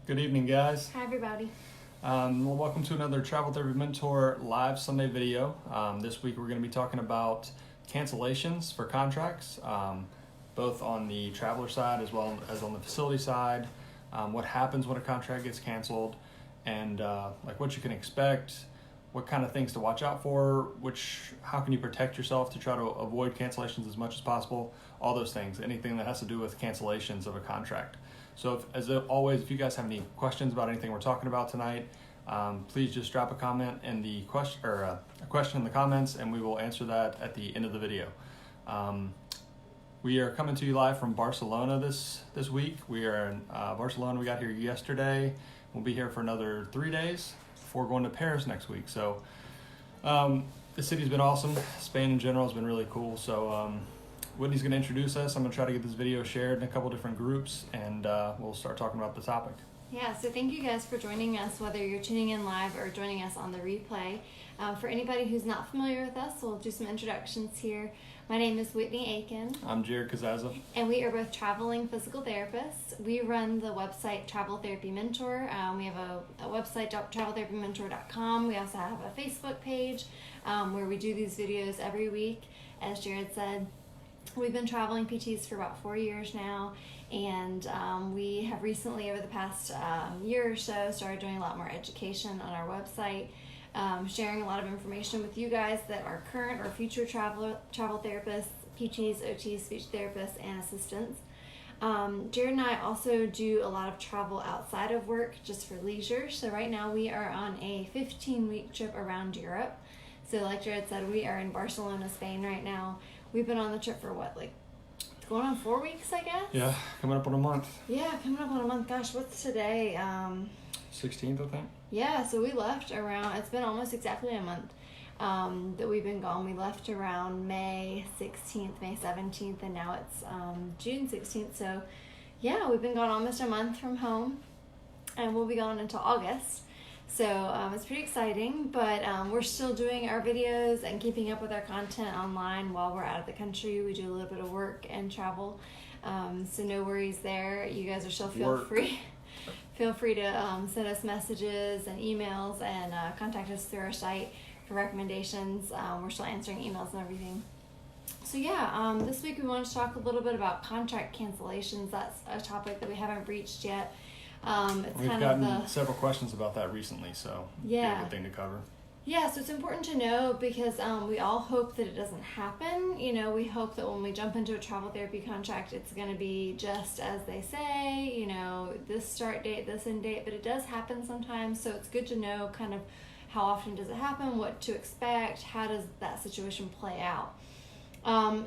Good evening, guys. Hi, everybody. Well, welcome to another Travel Therapy Mentor live Sunday video. This week we're going to be talking about cancellations for contracts, both on the traveler side as well as on the facility side, what happens when a contract gets canceled, and like what you can expect, what kind of things to watch out for, how can you protect yourself to try to avoid cancellations as much as possible, all those things, anything that has to do with cancellations of a contract. So as always, if you guys have any questions about anything we're talking about tonight, please just drop a comment in the question or a question in the comments, and we will answer that at the end of the video. We are coming to you live from Barcelona this week. We are in Barcelona. We got here yesterday. We'll be here for another 3 days before going to Paris next week. So the city's been awesome. Spain in general has been really cool. So Whitney's going to introduce us. I'm going to try to get this video shared in a couple different groups, and we'll start talking about the topic. Yeah, so thank you guys for joining us, whether you're tuning in live or joining us on the replay. For anybody who's not familiar with us, we'll do some introductions here. My name is Whitney Aiken. I'm Jared Kazaza. And we are both traveling physical therapists. We run the website Travel Therapy Mentor. We have a website, traveltherapymentor.com. We also have a Facebook page where we do these videos every week. As Jared said, we've been traveling PTs for about 4 years now, and we have recently, over the past year or so, started doing a lot more education on our website, sharing a lot of information with you guys that are current or future travel therapists, PTs, OTs, speech therapists, and assistants. Jared and I also do a lot of travel outside of work just for leisure. So right now we are on a 15-week trip around Europe. So like Jared said, we are in Barcelona, Spain right now. We've been on the trip for going on 4 weeks, I guess? Yeah, coming up on a month. Yeah, coming up on a month. Gosh, what's today? 16th, I think. Yeah, so we left around, it's been almost exactly a month that we've been gone. We left around May 16th, May 17th, and now it's June 16th. So yeah, we've been gone almost a month from home, and we'll be gone until August. So it's pretty exciting, but we're still doing our videos and keeping up with our content online while we're out of the country. We do a little bit of work and travel, so no worries there. You guys are still feel free to send us messages and emails and contact us through our site for recommendations. We're still answering emails and everything. So yeah, this week we want to talk a little bit about contract cancellations. That's a topic that we haven't reached yet. We've gotten several questions about that recently, so yeah, be a good thing to cover. Yeah, so it's important to know because we all hope that it doesn't happen. You know, we hope that when we jump into a travel therapy contract, it's going to be just as they say, you know, this start date, this end date, but it does happen sometimes. So it's good to know kind of how often does it happen, what to expect, how does that situation play out.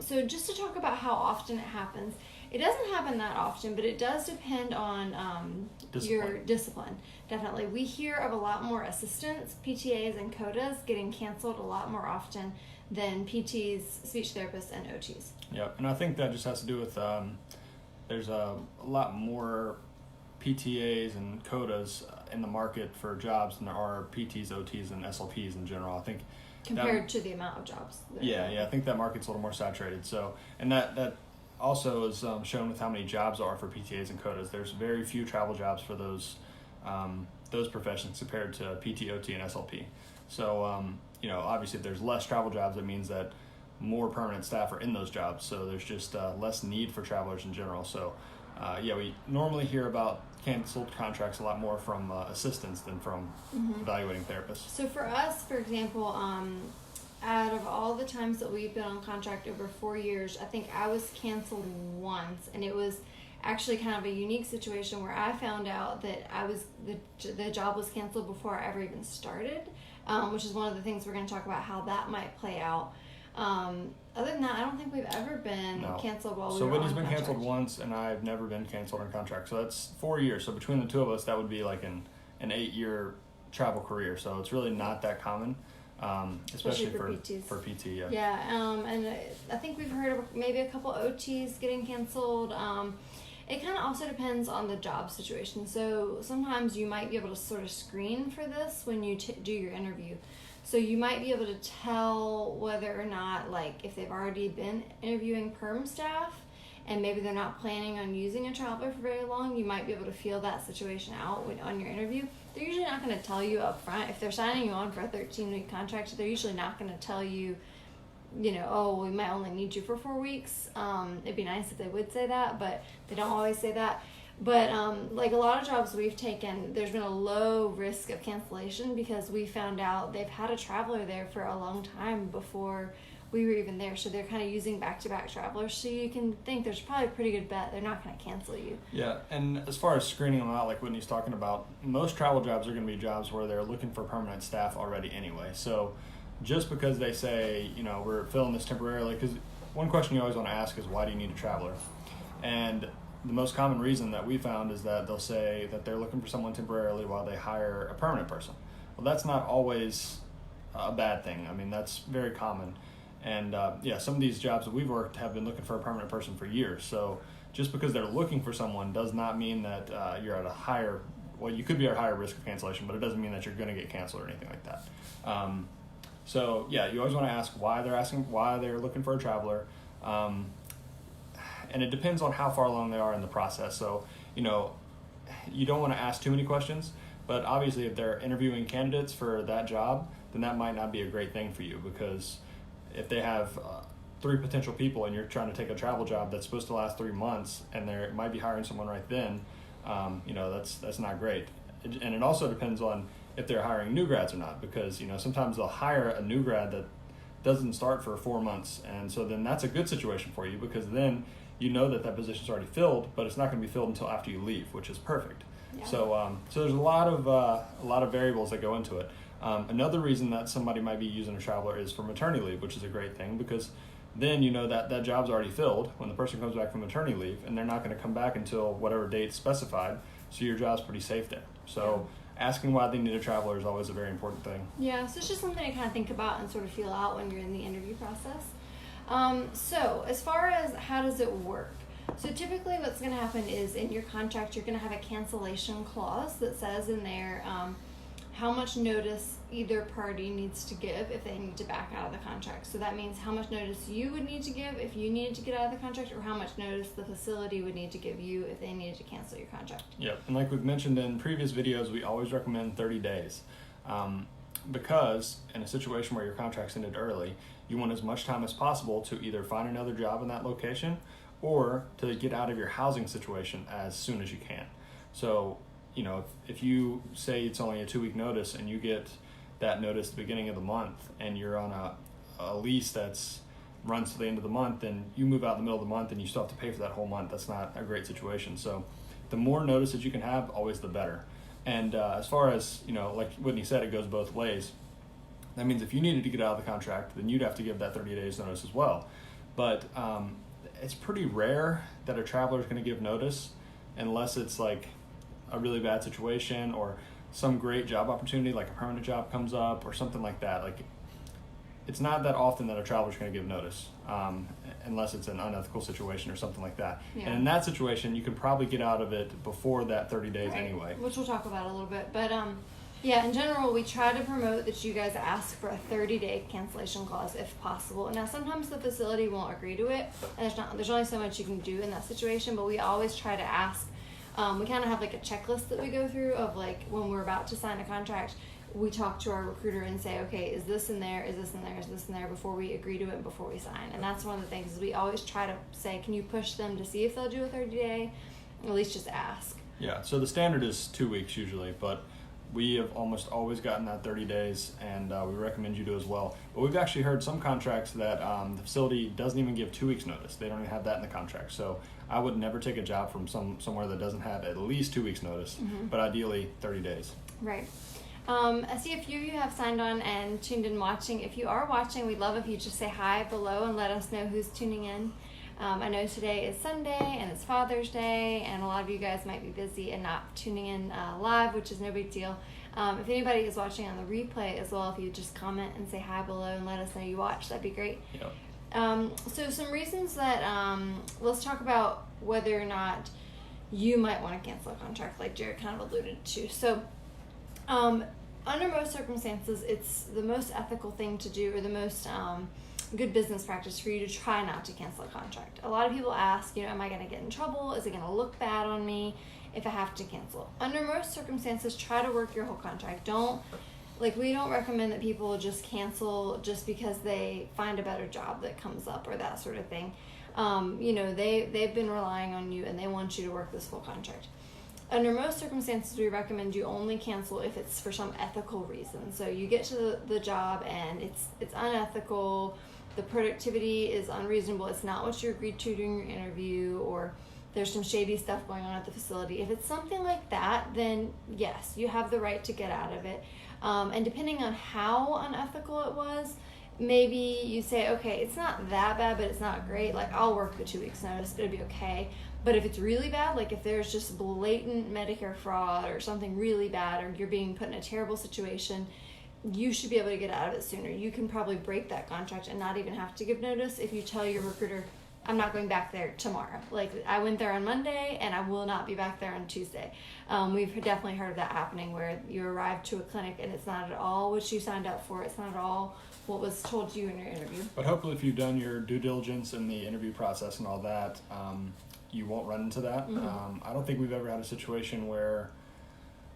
So just to talk about how often it happens, it doesn't happen that often, but it does depend on your discipline. Definitely. We hear of a lot more assistants, PTAs, and CODAs getting canceled a lot more often than PTs, speech therapists, and OTs. Yeah, and I think that just has to do with there's a lot more PTAs and CODAs in the market for jobs than there are PTs, OTs, and SLPs in general. I think compared to the amount of jobs. Yeah, I think that market's a little more saturated. So, and that also is shown with how many jobs are for PTAs and CODAs. There's very few travel jobs for those professions compared to PT, OT, and SLP. So, you know, obviously if there's less travel jobs, it means that more permanent staff are in those jobs. So there's just less need for travelers in general. So, yeah, we normally hear about canceled contracts a lot more from assistants than from evaluating therapists. So for us, for example, out of all the times that we've been on contract over 4 years, I think I was canceled once, and it was actually kind of a unique situation where I found out that the job was canceled before I ever even started, which is one of the things we're going to talk about how that might play out. Other than that, I don't think we've ever been canceled while we were on contract. So Whitney's been canceled once, and I've never been canceled on contract. So that's 4 years. So between the two of us, that would be like an 8-year travel career. So it's really not that common. Especially for PT, yeah. Yeah, and I think we've heard of maybe a couple OTs getting canceled. It kind of also depends on the job situation. So sometimes you might be able to sort of screen for this when you do your interview. So you might be able to tell whether or not, like, if they've already been interviewing perm staff and maybe they're not planning on using a traveler for very long, you might be able to feel that situation out on your interview. They're usually not going to tell you up front. If they're signing you on for a 13-week contract, they're usually not going to tell you, oh, we might only need you for 4 weeks. It'd be nice if they would say that, but they don't always say that. But like a lot of jobs we've taken, there's been a low risk of cancellation because we found out they've had a traveler there for a long time before we were even there. So they're kind of using back-to-back travelers. So you can think there's probably a pretty good bet they're not going to cancel you. Yeah, and as far as screening them out, like Whitney's talking about, most travel jobs are going to be jobs where they're looking for permanent staff already anyway. So just because they say, we're filling this temporarily, because one question you always want to ask is, why do you need a traveler? And the most common reason that we found is that they'll say that they're looking for someone temporarily while they hire a permanent person. Well, that's not always a bad thing. I mean, that's very common. And some of these jobs that we've worked have been looking for a permanent person for years. So just because they're looking for someone does not mean that you're at a higher, well, you could be at a higher risk of cancellation, but it doesn't mean that you're going to get canceled or anything like that. You always want to ask why they're looking for a traveler. And it depends on how far along they are in the process. So, you don't want to ask too many questions, but obviously if they're interviewing candidates for that job, then that might not be a great thing for you, because if they have 3 potential people and you're trying to take a travel job that's supposed to last 3 months and they might be hiring someone right then, that's not great. And it also depends on if they're hiring new grads or not, because, sometimes they'll hire a new grad that doesn't start for 4 months. And so then that's a good situation for you, because then that position's already filled, but it's not going to be filled until after you leave, which is perfect. Yeah. So there's a lot of variables that go into it. Another reason that somebody might be using a traveler is for maternity leave, which is a great thing, because then that job's already filled when the person comes back from maternity leave, and they're not going to come back until whatever date specified. So your job's pretty safe there. So asking why they need a traveler is always a very important thing. Yeah, so it's just something to kind of think about and sort of feel out when you're in the interview process. So as far as how does it work? So typically what's going to happen is in your contract, you're going to have a cancellation clause that says in there how much notice either party needs to give if they need to back out of the contract. So that means how much notice you would need to give if you needed to get out of the contract, or how much notice the facility would need to give you if they needed to cancel your contract. Yep, and like we've mentioned in previous videos, we always recommend 30 days. Because in a situation where your contract's ended early, you want as much time as possible to either find another job in that location or to get out of your housing situation as soon as you can. So, if you say it's only a 2-week notice and you get that notice at the beginning of the month and you're on a lease that's runs to the end of the month, and you move out in the middle of the month and you still have to pay for that whole month, that's not a great situation. So the more notice that you can have, always the better. And as far as, like Whitney said, it goes both ways. That means if you needed to get out of the contract, then you'd have to give that 30 days notice as well. But it's pretty rare that a traveler is going to give notice unless it's like a really bad situation or some great job opportunity, like a permanent job comes up or something like that. Like, it's not that often that a traveler is going to give notice unless it's an unethical situation or something like that. Yeah. And in that situation, you can probably get out of it before that 30 days anyway. Which we'll talk about a little bit. But in general, we try to promote that you guys ask for a 30-day cancellation clause if possible. Now, sometimes the facility won't agree to it, and there's only so much you can do in that situation, but we always try to ask. We kind of have like a checklist that we go through of like when we're about to sign a contract, we talk to our recruiter and say, okay, is this in there, is this in there, is this in there, before we agree to it and before we sign. And that's one of the things is we always try to say, can you push them to see if they'll do a 30-day, or at least just ask. Yeah, so the standard is 2 weeks usually, but we have almost always gotten that 30 days, and we recommend you do as well. But we've actually heard some contracts that the facility doesn't even give 2 weeks notice. They don't even have that in the contract. So I would never take a job from somewhere that doesn't have at least 2 weeks notice, but ideally 30 days. Right. I see a few of you have signed on and tuned in watching. If you are watching, we'd love if you just say hi below and let us know who's tuning in. I know today is Sunday and it's Father's Day, and a lot of you guys might be busy and not tuning in live, which is no big deal. If anybody is watching on the replay as well, if you just comment and say hi below and let us know you watch, that'd be great. Yep. So some reasons that, let's talk about whether or not you might want to cancel a contract, like Jared kind of alluded to. So under most circumstances, it's the most ethical thing to do, or the most good business practice for you to try not to cancel a contract. A lot of people ask, am I going to get in trouble? Is it going to look bad on me if I have to cancel? Under most circumstances, try to work your whole contract. We don't recommend that people just cancel just because they find a better job that comes up or that sort of thing. They've been relying on you and they want you to work this full contract. Under most circumstances, we recommend you only cancel if it's for some ethical reason. So you get to the job and it's unethical, the productivity is unreasonable, it's not what you agreed to during your interview, or there's some shady stuff going on at the facility. If it's something like that, then yes, you have the right to get out of it. And depending on how unethical it was, maybe you say, okay, it's not that bad, but it's not great. I'll work the 2 weeks notice, it'll be okay. But if it's really bad, if there's just blatant Medicare fraud or something really bad, or you're being put in a terrible situation, you should be able to get out of it sooner. You can probably break that contract and not even have to give notice if you tell your recruiter, I'm not going back there tomorrow. I went there on Monday and I will not be back there on Tuesday. We've definitely heard of that happening where you arrive to a clinic and it's not at all what you signed up for. It's not at all what was told to you in your interview. But hopefully if you've done your due diligence in the interview process and all that, you won't run into that. Mm-hmm. I don't think we've ever had a situation where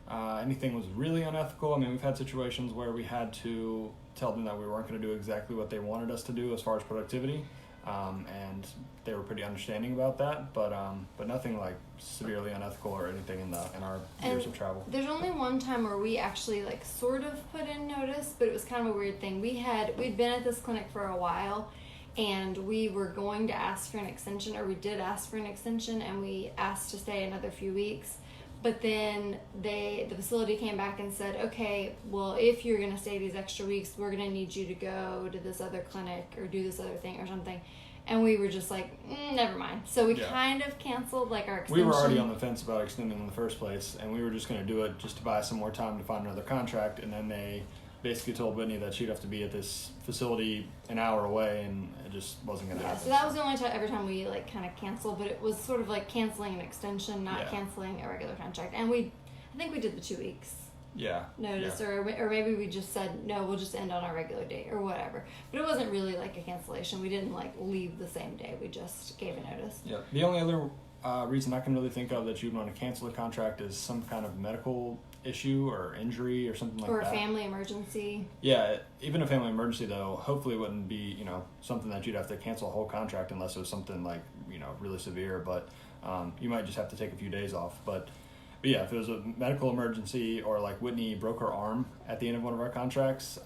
anything was really unethical. I mean, we've had situations where we had to tell them that we weren't going to do exactly what they wanted us to do as far as productivity, and they were pretty understanding about that. But nothing severely unethical or anything in our years of travel. There's only one time where we actually sort of put in notice, but it was kind of a weird thing. We'd been at this clinic for a while. And we were going to ask for an extension, or we did ask for an extension, and we asked to stay another few weeks. But then the facility came back and said, okay, well, if you're going to stay these extra weeks, we're going to need you to go to this other clinic or do this other thing or something. And we were just never mind. So we kind of canceled our extension. We were already on the fence about extending in the first place, and we were just going to do it just to buy some more time to find another contract. And then they basically told Whitney that she'd have to be at this facility an hour away, and it just wasn't going to happen. So that was the only time every time we kind of canceled, but it was sort of canceling an extension, not canceling a regular contract. And I think we did the 2 weeks notice, or maybe we just said, no, we'll just end on our regular date or whatever. But it wasn't really a cancellation. We didn't leave the same day. We just gave a notice. Yeah. The only other reason I can really think of that you'd want to cancel a contract is some kind of medical issue or injury or something like that. Or a family emergency. Yeah, even a family emergency though, hopefully it wouldn't be, something that you'd have to cancel a whole contract unless it was something really severe, but you might just have to take a few days off. But yeah, if it was a medical emergency or Whitney broke her arm at the end of one of our contracts,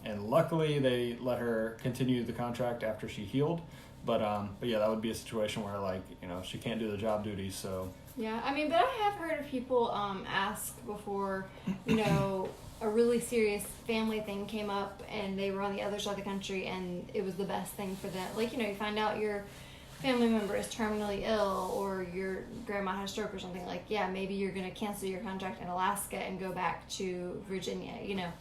and luckily they let her continue the contract after she healed. But yeah, that would be a situation where she can't do the job duties, so. Yeah, I mean, but I have heard of people ask before, a really serious family thing came up and they were on the other side of the country and it was the best thing for them. You find out your family member is terminally ill or your grandma has a stroke or something, maybe you're going to cancel your contract in Alaska and go back to Virginia,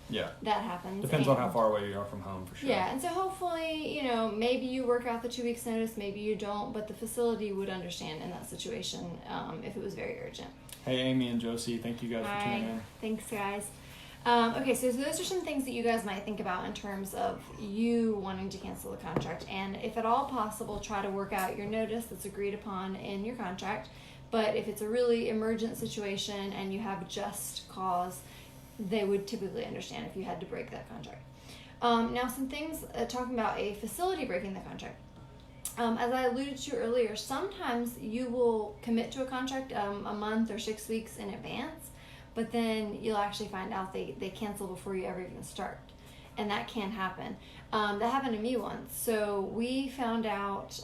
Yeah. That happens. Depends on how far away you are from home, for sure. Yeah, and so hopefully, maybe you work out the 2 weeks notice, maybe you don't, but the facility would understand in that situation if it was very urgent. Hey, Amy and Josie, thank you guys for tuning in. Thanks, guys. Okay, so those are some things that you guys might think about in terms of you wanting to cancel the contract. And if at all possible, try to work out your notice that's agreed upon in your contract. But if it's a really emergent situation and you have just cause, they would typically understand if you had to break that contract. Now, some things talking about a facility breaking the contract. As I alluded to earlier, sometimes you will commit to a contract a month or 6 weeks in advance. But then you'll actually find out they cancel before you ever even start. And that can happen. That happened to me once. So we found out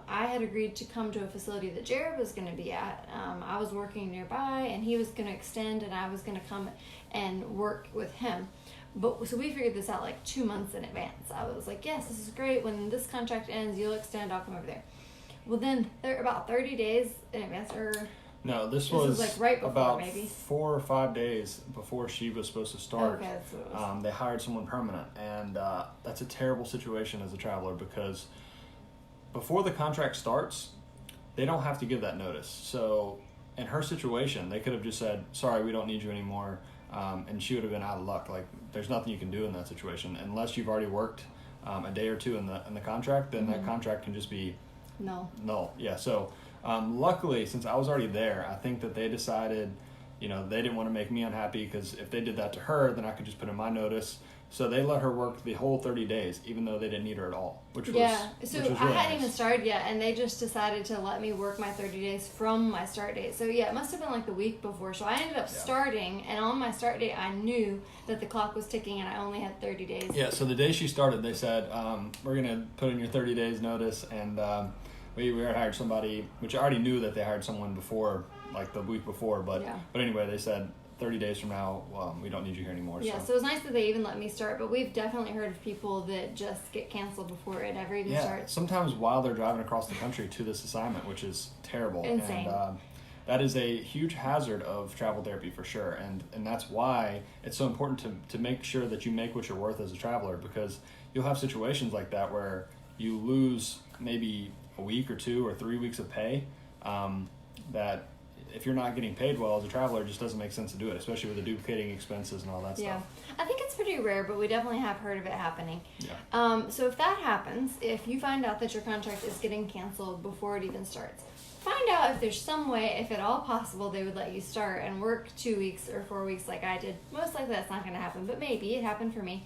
I had agreed to come to a facility that Jared was going to be at. I was working nearby and he was going to extend and I was going to come and work with him. So we figured this out 2 months in advance. I was like, yes, this is great. When this contract ends, you'll extend, I'll come over there. Well, then about 30 days in advance No, this was right before, about maybe 4 or 5 days before she was supposed to start. Okay, that's what it was. They hired someone permanent, and that's a terrible situation as a traveler because before the contract starts, they don't have to give that notice. So in her situation, they could have just said, sorry, we don't need you anymore, and she would have been out of luck. There's nothing you can do in that situation unless you've already worked a day or two in the contract, then that contract can just be null. Yeah. So luckily, since I was already there, I think that they decided, they didn't want to make me unhappy, because if they did that to her, then I could just put in my notice. So they let her work the whole 30 days, even though they didn't need her at all, which was So really I hadn't nice. even started yet, and they just decided to let me work my 30 days from my start date. So yeah, it must have been like the week before. So I ended up starting, and on my start date, I knew that the clock was ticking, and I only had 30 days. Yeah. So the day she started, they said, we're gonna put in your 30 days notice, and we had hired somebody, which I already knew that they hired someone before, like the week before, but anyway, they said 30 days from now, we don't need you here anymore. Yeah, so it was nice that they even let me start, but we've definitely heard of people that just get canceled before it ever even starts. Sometimes while they're driving across the country to this assignment, which is terrible. Insane. And that is a huge hazard of travel therapy for sure, and that's why it's so important to make sure that you make what you're worth as a traveler, because you'll have situations like that where you lose maybe a week or 2 or 3 weeks of pay, that if you're not getting paid well as a traveler, it just doesn't make sense to do it, especially with the duplicating expenses and all that stuff. I think it's pretty rare, but we definitely have heard of it happening. Yeah. So if that happens, if you find out that your contract is getting canceled before it even starts, find out if there's some way, if at all possible, they would let you start and work 2 weeks or 4 weeks like I did. Most likely that's not going to happen, but maybe it happened for me.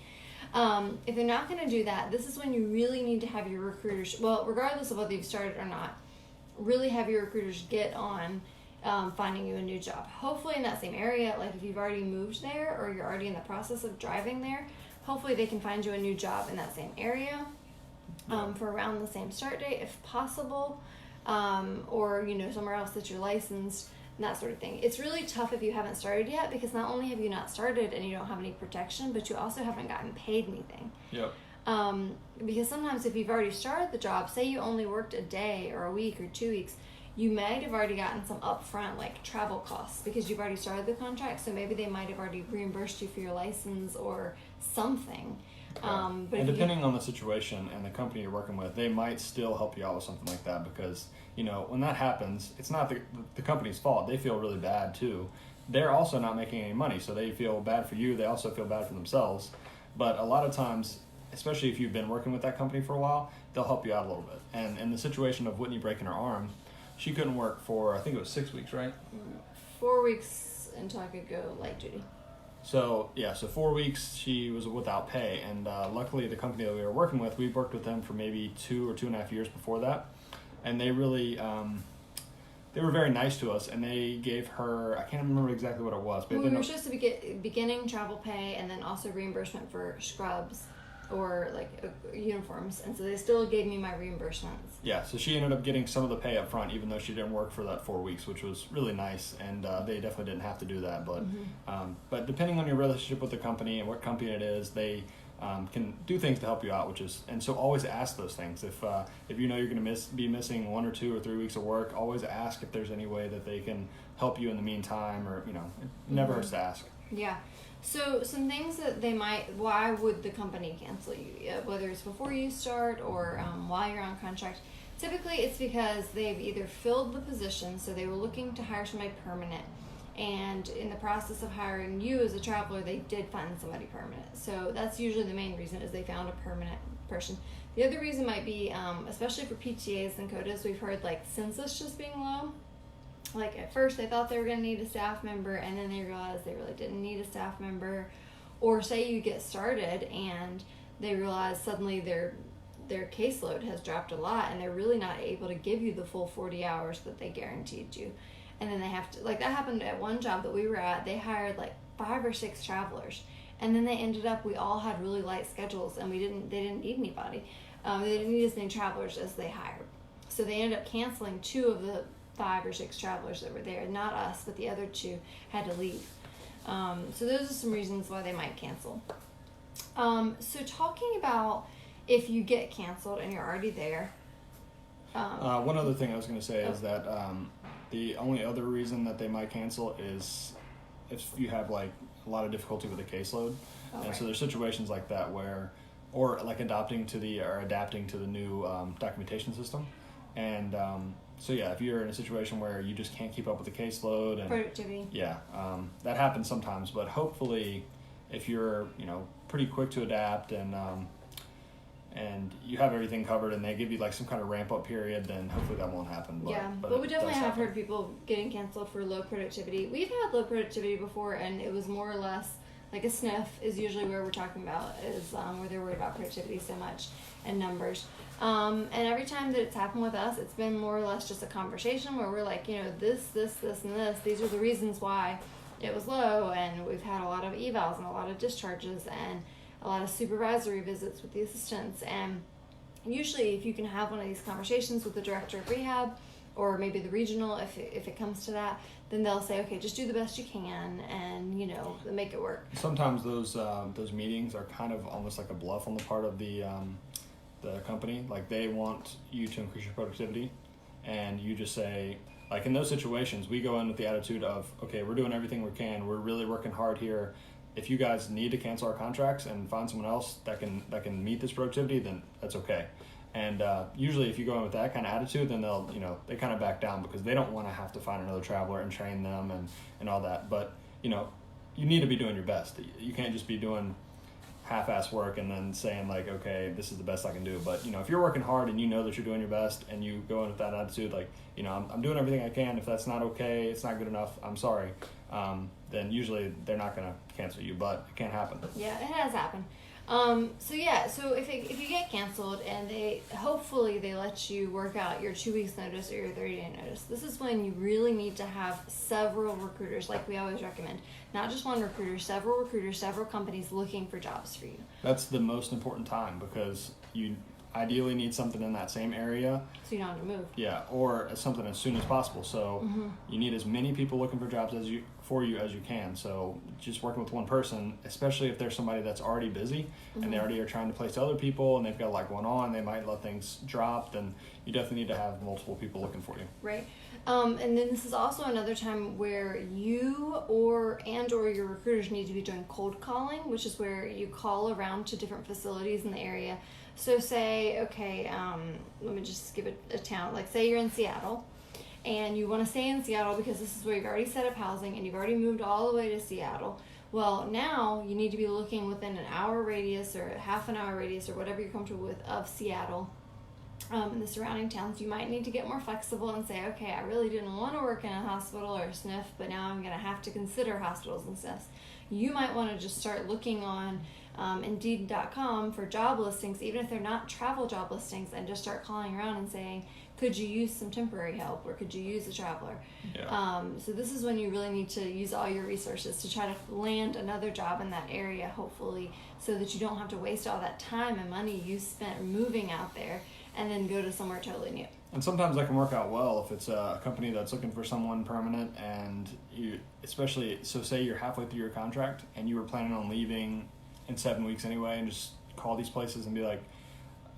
If they're not going to do that, this is when you really need to have your recruiters, well, regardless of whether you've started or not, really have your recruiters get on finding you a new job. Hopefully in that same area, like if you've already moved there or you're already in the process of driving there, hopefully they can find you a new job in that same area for around the same start date if possible, or somewhere else that you're licensed and that sort of thing. It's really tough if you haven't started yet, because not only have you not started and you don't have any protection, but you also haven't gotten paid anything. Yep. Because sometimes if you've already started the job, say you only worked a day or a week or 2 weeks, you might have already gotten some upfront like travel costs because you've already started the contract. So maybe they might have already reimbursed you for your license or something. And depending on the situation and the company you're working with, they might still help you out with something like that, because when that happens, it's not the company's fault. They feel really bad too. They're also not making any money, so they feel bad for you. They also feel bad for themselves. But a lot of times, especially if you've been working with that company for a while, they'll help you out a little bit. And in the situation of Whitney breaking her arm, she couldn't work for, I think it was 6 weeks, right? 4 weeks until I could go light duty. So 4 weeks she was without pay, and luckily the company that we were working with, we worked with them for maybe 2 or 2.5 years before that, and they really they were very nice to us, and they gave her, I can't remember exactly what it was, but we were supposed to be beginning travel pay and then also reimbursement for scrubs or like uniforms, and so they still gave me my reimbursements. Yeah, so she ended up getting some of the pay up front, even though she didn't work for that 4 weeks, which was really nice, and they definitely didn't have to do that. But but depending on your relationship with the company and what company it is, they can do things to help you out, and so always ask those things. If you know you're going to be missing 1 or 2 or 3 weeks of work, always ask if there's any way that they can help you in the meantime, or it never hurts to ask. Yeah. So some things that why would the company cancel you, whether it's before you start or while you're on contract? Typically it's because they've either filled the position, so they were looking to hire somebody permanent, and in the process of hiring you as a traveler, they did find somebody permanent. So that's usually the main reason, is they found a permanent person. The other reason might be, especially for PTAs and CODAs, we've heard like census just being low. Like at first they thought they were going to need a staff member, and then they realized they really didn't need a staff member. Or say you get started and they realize suddenly their caseload has dropped a lot, and they're really not able to give you the full 40 hours that they guaranteed you. And then they have to, like that happened at one job that we were at, they hired like 5 or 6 travelers, and then they ended up, we all had really light schedules, and they didn't need anybody. They didn't need as many travelers as they hired. So they ended up canceling 2 of the 5 or 6 travelers that were there. Not us, but the other 2 had to leave. So those are some reasons why they might cancel. So talking about if you get canceled and you're already there. One other thing I was going to say is that the only other reason that they might cancel is if you have like a lot of difficulty with the caseload. And so there's situations like that where, or like adapting to the new documentation system. And so yeah, if you're in a situation where you just can't keep up with the caseload and productivity, that happens sometimes. But hopefully, if you're pretty quick to adapt and and you have everything covered and they give you like some kind of ramp up period, then hopefully that won't happen. But we definitely have heard people getting canceled for low productivity. We've had low productivity before, and it was more or less like a sniff is usually where we're talking about, is where they're worried about productivity so much and numbers. And every time that it's happened with us, it's been more or less just a conversation where we're like, this, and this. These are the reasons why it was low, and we've had a lot of evals and a lot of discharges and a lot of supervisory visits with the assistants. And usually if you can have one of these conversations with the director of rehab or maybe the regional, if it comes to that, then they'll say, okay, just do the best you can and, make it work. Sometimes those meetings are kind of almost like a bluff on the part of the company. Like they want you to increase your productivity, and you just say, like in those situations, we go in with the attitude of, okay, we're doing everything we can. We're really working hard here. If you guys need to cancel our contracts and find someone else that can meet this productivity, then that's okay. And usually if you go in with that kind of attitude, then they'll, they kind of back down because they don't want to have to find another traveler and train them and all that. But, you need to be doing your best. You can't just be doing half-ass work and then saying like, okay, this is the best I can do. But, if you're working hard and you know that you're doing your best and you go in with that attitude, like, I'm doing everything I can. If that's not okay, it's not good enough, I'm sorry. Then usually they're not going to cancel you, but it can happen. Yeah, it has happened. So if you get canceled and hopefully they let you work out your 2 weeks notice or your 30-day notice, this is when you really need to have several recruiters, like we always recommend. Not just one recruiter, several companies looking for jobs for you. That's the most important time because you ideally need something in that same area. So you don't have to move. Yeah, or something as soon as possible. So you need as many people looking for jobs as you can. So just working with one person, especially if there's somebody that's already busy and they already are trying to place other people and they've got a lot going on, they might let things drop, then you definitely need to have multiple people looking for you. Right. And then this is also another time where you or your recruiters need to be doing cold calling, which is where you call around to different facilities in the area. So say, okay, let me just give it a town. Like say you're in Seattle and you want to stay in Seattle because this is where you've already set up housing and you've already moved all the way to Seattle. Well, now you need to be looking within an hour radius or a half an hour radius or whatever you're comfortable with of Seattle. In the surrounding towns, you might need to get more flexible and say, okay, I really didn't want to work in a hospital or a SNF, but now I'm going to have to consider hospitals and SNFs. You might want to just start looking on Indeed.com for job listings, even if they're not travel job listings, and just start calling around and saying, could you use some temporary help or could you use a traveler? Yeah. So this is when you really need to use all your resources to try to land another job in that area, hopefully, so that you don't have to waste all that time and money you spent moving out there and then go to somewhere totally new. And sometimes that can work out well if it's a company that's looking for someone permanent, and you, especially, so say you're halfway through your contract and you were planning on leaving in 7 weeks anyway, and just call these places and be like,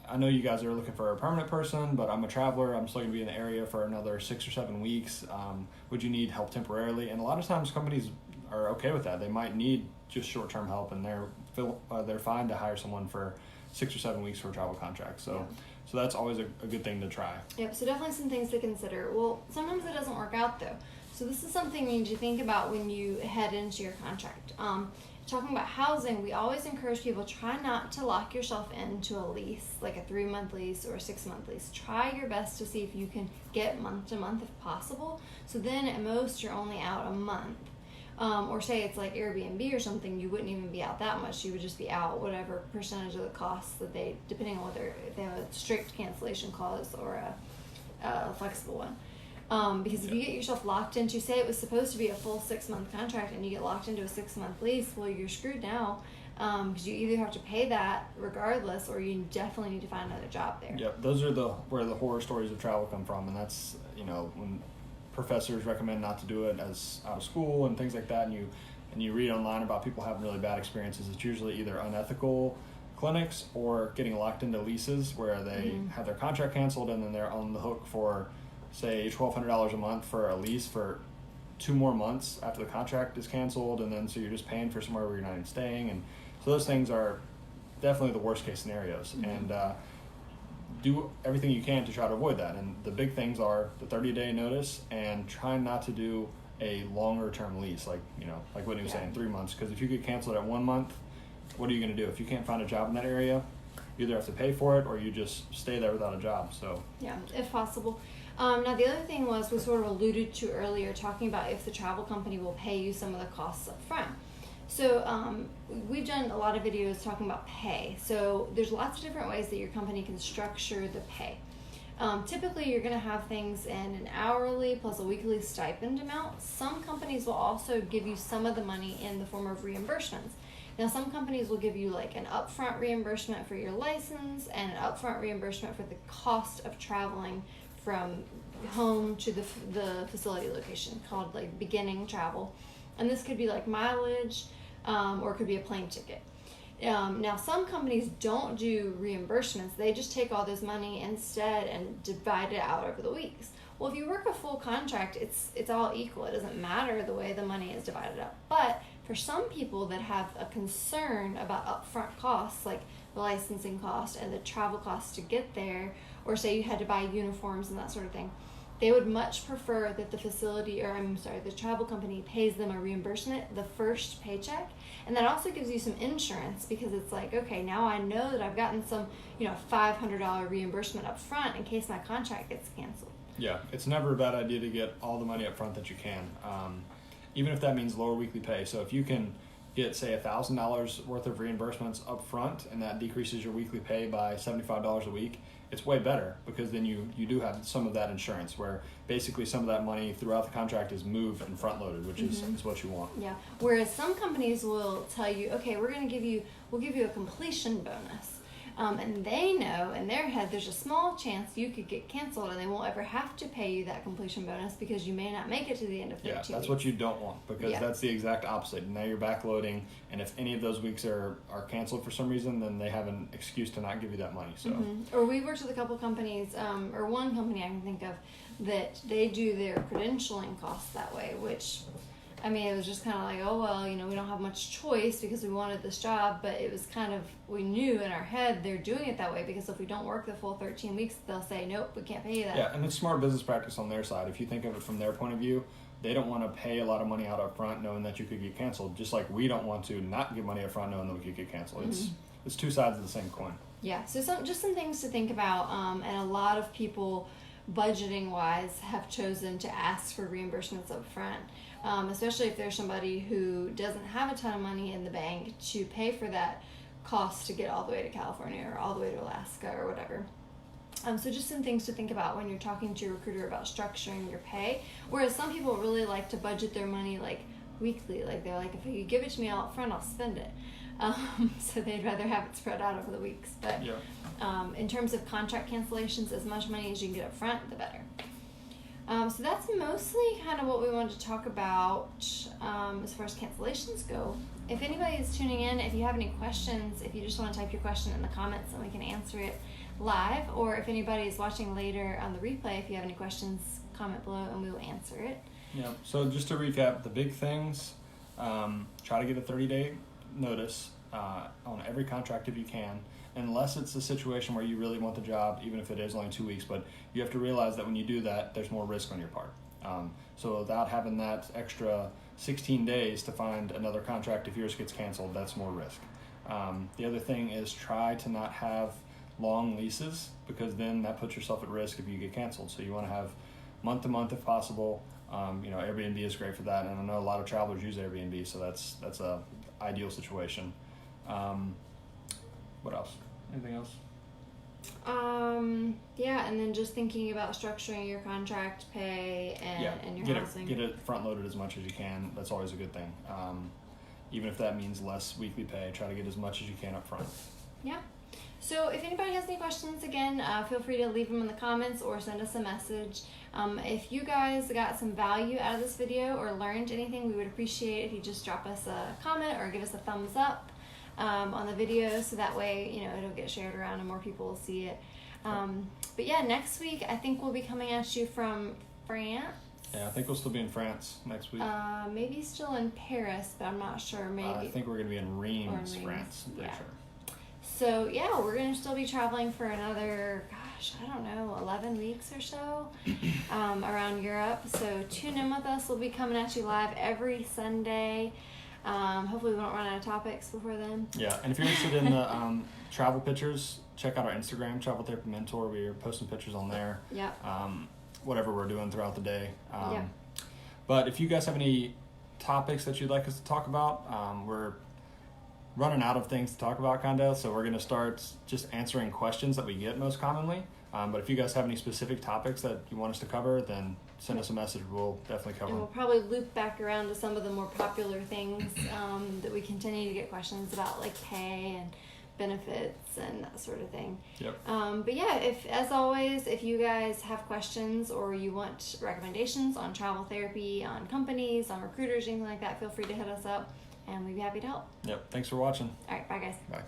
I know you guys are looking for a permanent person, but I'm a traveler. I'm still going to be in the area for another 6 or 7 weeks. Would you need help temporarily? And a lot of times companies are okay with that. They might need just short-term help, and they're fine to hire someone for 6 or 7 weeks for a travel contract. So that's always a good thing to try. Yep, so definitely some things to consider. Well, sometimes it doesn't work out though. So this is something you need to think about when you head into your contract. Talking about housing, we always encourage people, try not to lock yourself into a lease, like a 3-month lease or a 6-month lease. Try your best to see if you can get month to month if possible. So then at most you're only out a month. Or say it's like Airbnb or something, you wouldn't even be out that much. You would just be out whatever percentage of the costs that depending on whether if they have a strict cancellation clause or a flexible one. Because if you get yourself locked into, say it was supposed to be a full 6-month contract and you get locked into a 6-month lease, well, you're screwed now. Because you either have to pay that regardless, or you definitely need to find another job there. Yep, those are where the horror stories of travel come from, and that's when professors recommend not to do it as out of school and things like that, and you read online about people having really bad experiences. It's usually either unethical clinics or getting locked into leases where they have their contract canceled and then they're on the hook for, say, $1,200 a month for a lease for 2 more months after the contract is canceled, and then so you're just paying for somewhere where you're not even staying. And so those things are definitely the worst case scenarios. And do everything you can to try to avoid that. And the big things are the 30-day notice and trying not to do a longer term lease, like what he was saying, 3 months. Because if you get canceled at 1 month, what are you going to do? If you can't find a job in that area, you either have to pay for it or you just stay there without a job. So yeah, if possible. Now the other thing was we sort of alluded to earlier, talking about if the travel company will pay you some of the costs up front. So we've done a lot of videos talking about pay. So there's lots of different ways that your company can structure the pay. Typically, you're going to have things in an hourly plus a weekly stipend amount. Some companies will also give you some of the money in the form of reimbursements. Now, some companies will give you like an upfront reimbursement for your license and an upfront reimbursement for the cost of traveling from home to the facility location, called like beginning travel. And this could be like mileage, or it could be a plane ticket. Now, some companies don't do reimbursements. They just take all this money instead and divide it out over the weeks. Well, if you work a full contract, it's all equal. It doesn't matter the way the money is divided up. But for some people that have a concern about upfront costs, like the licensing cost and the travel costs to get there, or say you had to buy uniforms and that sort of thing, they would much prefer that the travel company pays them a reimbursement the first paycheck. And that also gives you some insurance, because it's like, okay, now I know that I've gotten some, $500 reimbursement up front in case my contract gets canceled. yeah, it's never a bad idea to get all the money up front that you can, even if that means lower weekly pay. So if you can get, say, $1,000 worth of reimbursements up front, and that decreases your weekly pay by $75 a week, it's way better, because then you do have some of that insurance, where basically some of that money throughout the contract is moved and front loaded, which is what you want. Yeah. Whereas some companies will tell you, okay, we'll give you a completion bonus. And they know in their head there's a small chance you could get canceled, and they won't ever have to pay you that completion bonus because you may not make it to the end of 13 weeks. Yeah, that's weeks. what you don't want, because that's the exact opposite. Now you're backloading, and if any of those weeks are canceled for some reason, then they have an excuse to not give you that money. So, Or we worked with a couple companies, or one company I can think of, that they do their credentialing costs that way, which, I mean, it was just kind of like, oh, well, we don't have much choice because we wanted this job, but it was kind of, we knew in our head they're doing it that way because if we don't work the full 13 weeks, they'll say, nope, we can't pay you that. Yeah, and it's smart business practice on their side. If you think of it from their point of view, they don't want to pay a lot of money out up front knowing that you could get canceled, just like we don't want to not give money up front knowing that we could get canceled. It's two sides of the same coin. Yeah, so some things to think about, and a lot of people, budgeting wise, have chosen to ask for reimbursements up front. Especially if there's somebody who doesn't have a ton of money in the bank to pay for that cost to get all the way to California or all the way to Alaska or whatever. So just some things to think about when you're talking to your recruiter about structuring your pay. Whereas some people really like to budget their money like weekly. Like they're like, if you give it to me all up front, I'll spend it. So they'd rather have it spread out over the weeks. But in terms of contract cancellations, as much money as you can get up front, the better. So that's mostly kind of what we wanted to talk about as far as cancellations go. If anybody is tuning in, if you have any questions, if you just want to type your question in the comments and we can answer it live, or if anybody is watching later on the replay, if you have any questions, comment below and we will answer it. Yeah, so just to recap, the big things, try to get a 30-day notice on every contract if you can, unless it's a situation where you really want the job, even if it is only 2 weeks. But you have to realize that when you do that, there's more risk on your part. So without having that extra 16 days to find another contract, if yours gets canceled, that's more risk. The other thing is try to not have long leases, because then that puts yourself at risk if you get canceled. So you want to have month to month if possible. Airbnb is great for that, and I know a lot of travelers use Airbnb, so that's a ideal situation. What else? Anything else? Yeah, and then just thinking about structuring your contract pay and your housing. Get it front loaded as much as you can. That's always a good thing. Even if that means less weekly pay, try to get as much as you can up front. Yeah. So if anybody has any questions, again, feel free to leave them in the comments or send us a message. If you guys got some value out of this video or learned anything, we would appreciate it if you just drop us a comment or give us a thumbs up on the video, so that way it'll get shared around and more people will see it. But yeah, next week I think we'll be coming at you from France. Yeah, I think we'll still be in France next week. Maybe still in Paris, but I'm not sure. Maybe I think we're going to be in Reims, France. I'm pretty sure. So yeah, we're going to still be traveling for another, 11 weeks or so around Europe. So tune in with us. We'll be coming at you live every Sunday. Hopefully we won't run out of topics before then. Yeah, and if you're interested in the travel pictures, check out our Instagram, Travel Therapy Mentor. We're posting pictures on there. Yeah. Whatever we're doing throughout the day. Yeah. But if you guys have any topics that you'd like us to talk about, we're running out of things to talk about, kind of. So we're going to start just answering questions that we get most commonly. But if you guys have any specific topics that you want us to cover, then send us a message. We'll definitely cover And we'll them. probably loop back around to some of the more popular things that we continue to get questions about, like pay and benefits and that sort of thing. Yep. But yeah, as always, if you guys have questions or you want recommendations on travel therapy, on companies, on recruiters, anything like that, feel free to hit us up and we'd be happy to help. Yep. Thanks for watching. All right, bye guys. Bye.